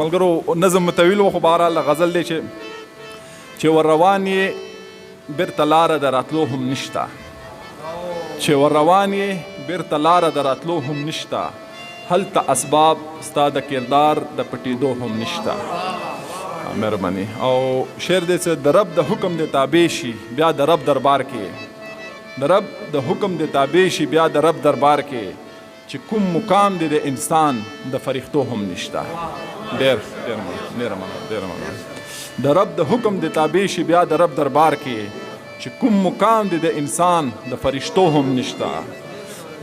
ملګرو نظم طویل و خو بهرحال غزل دی چې ور روان یې بیرته لاره د راتلو هم نشته چې ور روان یې بیرته لاره د راتلو هم نشته هلته اسباب ستا د کردار د پټېدو هم نشته مهرباني او شعر دی چې د رب د حکم د تابع شي بیا د رب دربار کې د رب د حکم د تابع شي بیا د رب دربار کې چې کوم مقام دی د انسان د فرښتو هم نشته ډېر مننه د رب د حکم د تابع شي بیا د رب دربار کې چې کوم مقام دی د انسان د فرښتو هم نشته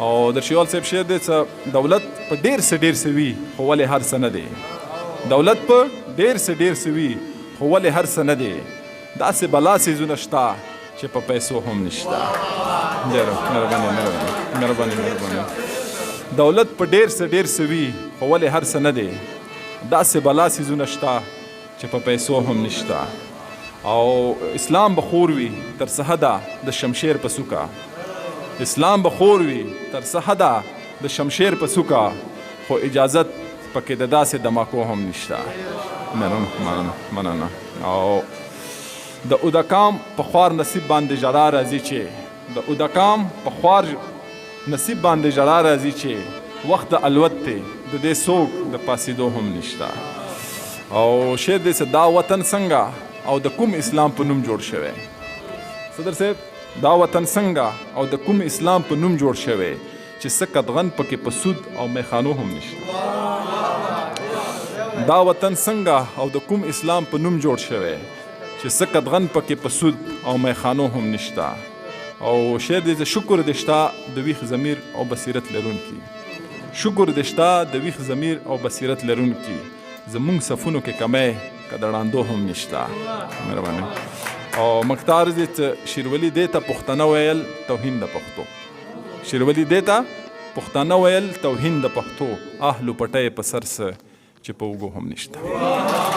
او درشیوال صاحب شعر دی چې دولت په ډېر څه وي خو ولې هر څه نه دی دولت په ډېر څه وي خو ولې هر څه نه دی داسې بلا څیزونه شته چې په پیسو هم نشته ډېر مهرباني دولت په ډېر څه وي خو ولې هر څه نه دی داسې بلا څیزونه شته چې په پیسو هم نشته او اسلام به خور وي تر سحده د شمشیر په څوکه اسلام به خور وي تر سحده د شمشیر په څوکه خو اجازت پکې د داسې دماکو هم نشته مننه او د اودکام په خوار نصیب باندې ژړا راځي چې د اودکام په خوار نصیب باندې ژړا راځي چې وخت د الوت دی د دې څوک د پاسېدو هم نشته او شعر دی چې دا وطن څنګه او د کوم اسلام په نوم جوړ شوی صدر صاحب دا وطن څنګه او د کوم اسلام په نوم جوړ شوی چې څه قدغن پکې په سود او میخانو هم نشته دا وطن څنګه او د کوم اسلام په نوم جوړ شوی چې څه قدغن پکې په سود او میخانو هم نشته او شعر دی چې شکر دې شته د ویښ ضمیر او بصیرت لرونکي شکر دې شته د ویښ ضمیر او بصیرت لرونکي زمونږ صفونو کې کمی که د ړانده هم نشته مهرباني او مختار دې چې شیرولی دې ته پښتانه ویل توهین د پښتو شیرولی دې ته پښتانه ویل توهین د پښتو اهلو پټی په سر څه چې په اوږو هم نشته